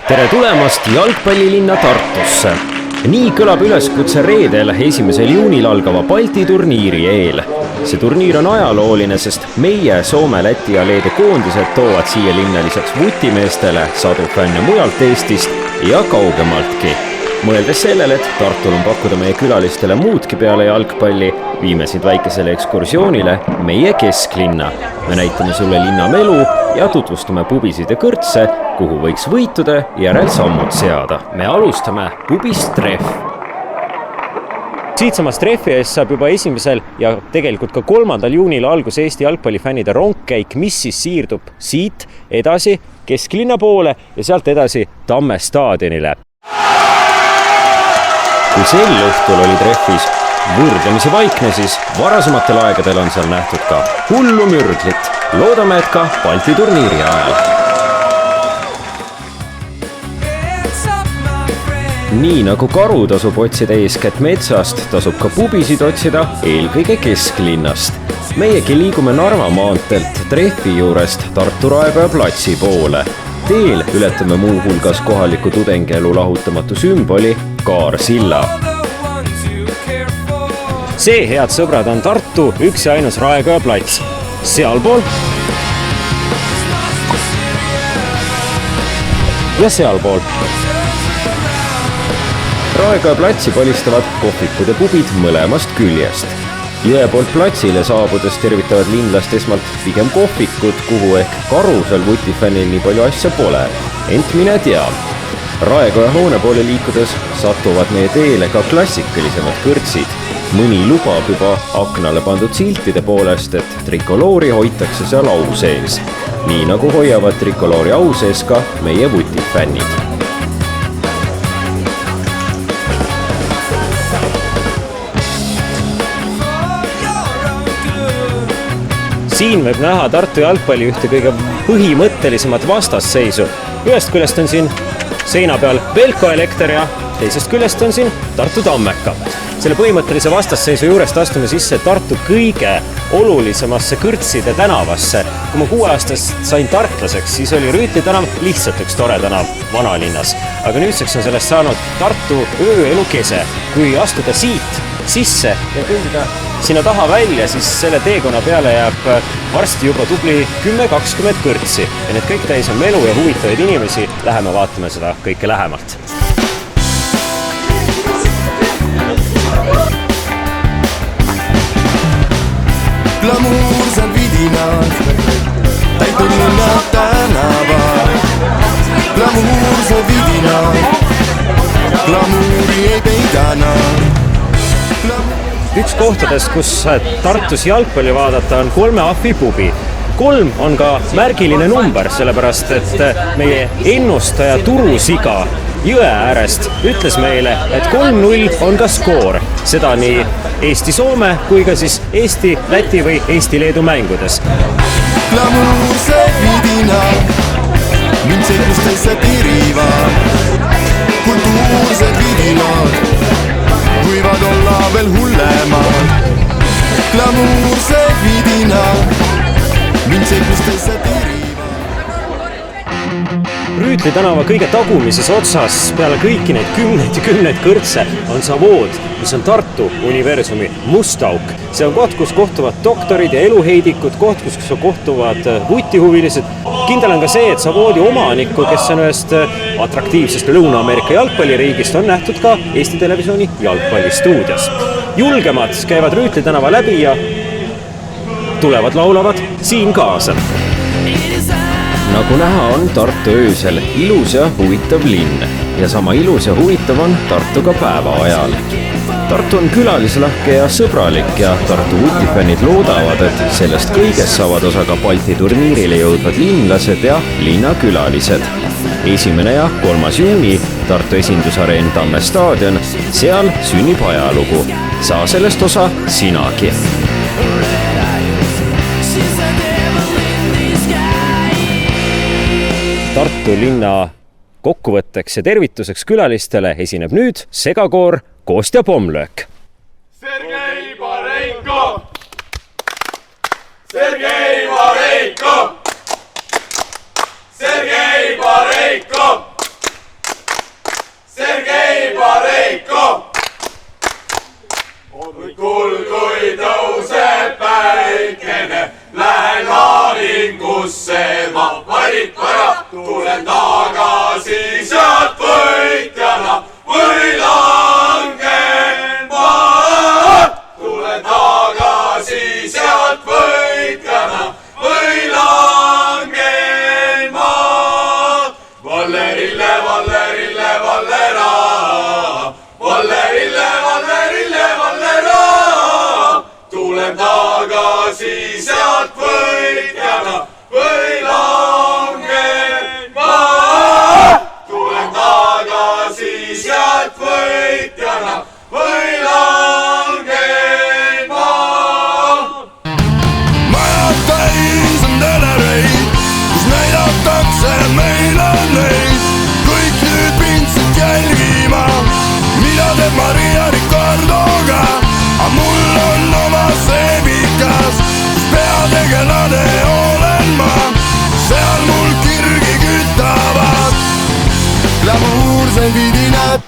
Tere tulemast jalgpallilinna Tartusse! Nii kõlab üleskutse reedel 1. juunil algava Balti turniiri eel. See turniir on ajalooline, sest meie Soome, Läti ja Leedu koondised toovad siia linna lisaks vutimeestele sadu fänne mujalt Eestist ja kaugemaltki. Mõeldes sellele, et Tartul on pakkuda meie külalistele muudki peale jalgpalli, viime sind väikesele ekskursioonile meie kesklinna. Me näitame sulle linna melu ja tutvustame pubisid ja kõrtse, kuhu võiks võitude järel sammud seada. Me alustame pubist Treff. Siitsamast Treffi ees saab juba 1. ja tegelikult ka 3. juunil algus Eesti jalgpallifännide rongkäik, mis siis siirdub siit edasi kesklinna poole ja sealt edasi Tamme staadionile. Kui sel õhtul oli Treffis võrdlemisi vaikne, siis varasematel aegadel on seal nähtud ka hullu mürglit. Loodame, et ka Balti turniiri ajal. Nii nagu karu tasub otsida eeskätt metsast, tasub ka pubisid otsida eelkõige kesklinnast. Meiegi liigume Narva maanteelt Treffi juurest Tartu Raekoja platsi poole. Teel ületame muu hulgas kohaliku tudengielu lahutamatu sümboli Kaarsilla. See, head sõbrad, on Tartu üks ja ainus Raekoja plats. Sealpool ja sealpool. Raekoja platsi polistavad kohvikud ja pubid mõlemast küljest. Jõe poolt platsile saabudes tervitavad linlast esmalt pigem kohvikud, kuhu ehk karusel vutifännil nii palju asja pole. Ent mine tea. Raekoja hoone poole liikudes satuvad meie teele ka klassikalisemad kõrtsid. Mõni lubab juba aknale pandud siltide poolest, et trikoloori hoitakse seal au sees. Nii nagu hoiavad trikoloori au sees ka meie vutifännid. Siin võib näha Tartu jalgpalli ühte kõige põhimõttelisemat vastasseisu. Ühest küljest on siin seina peal Velko Elekter ja teisest küljest on siin Tartu Tammeka. Selle põhimõttelise vastasseisu juurest astume sisse Tartu kõige olulisemasse kõrtside tänavasse. Kui ma 6-aastast sain tartlaseks, siis oli Rüütli tänav lihtsalt üks tore tänav vanalinnas. Aga nüüdseks on sellest saanud Tartu ööelu kese. Kui astuda siit sisse ja kõndida sinna taha välja, siis selle teekonna peale jääb varsti juba tubli 10-20 kõrtsi. Ja need kõik täis on melu ja huvitavaid inimesi. Läheme vaatame seda kõike lähemalt. Glamuursed vidinad, täitud linna tänavad. Glamuursed vidinad, glamuuri ei peidana. Üks kohtades, kus Tartus jalgpalli vaadata, on 3 ahvi pubi. 3 on ka märgiline number, sellepärast et meie ennustaja Turusiga jõe äärest ütles meile, et 3-0 on ka skoor. Seda nii Eesti-Soome kui ka siis Eesti-Läti või Eesti-Leedu mängudes. Glamuursed vidinad, mind seikustesse tirivad. Kultuursed vidinad võivad olla veel hullemad. Glamuursed vidinad, mind seikustesse tirivad. Rüütli tänava kõige tagumises otsas peale kõiki neid kümneid kõrtse on Savood, mis on Tartu universumi mustauk. See on koht, kus kohtuvad doktorid ja eluheidikud, koht, kus kohtuvad vutihuvilised. Kindel on ka see, et Savoodi omanikku, kes on ühest atraktiivsest Lõuna-Ameerika jalgpalliriigist, on nähtud ka Eesti Televisiooni jalgpallistuudios. Julgemad käivad Rüütli tänava läbi ja tulevad laulavad siin kaasa. Nagu näha on Tartu öösel ilus ja huvitav linn ja sama ilus ja huvitav on Tartu ka päeva ajal. Tartu on külalislahke ja sõbralik ja Tartu vutifännid loodavad, et sellest kõigest saavad osa ka Balti turniirile jõudvad linlased ja linnakülalised. 1. ja 3. juuni Tartu esindusareen Tamme staadion, seal sünnib ajalugu. Saa sellest osa sinagi. Tartu linna kokkuvõtteks ja tervituseks külalistele esineb nüüd segakoor Kostja Pomlöök. Sergei Varenko! Sergei Varenko! Sergei Varenko! kusse ma varipara, tulen tagasi sealt võitjana või langen maha. Tulen tagasi sealt võitjana või langen maha. Vallerille, Vallerille, Vallera, Vallerille, Vallerille, Vallera. Tulen tagasi sealt võitjana või langen maha. Tulen tagasi sealt võitjana või langen maha. Majad täis on telereid, kus näidatakse meile neid. Kõik nüüd pindsid jälgima, mida teeb Maria Ricardoga. A mul on oma seebikas, kus peategelane olen ma. Seal mul kirgi kütavad glamuursed vidinad.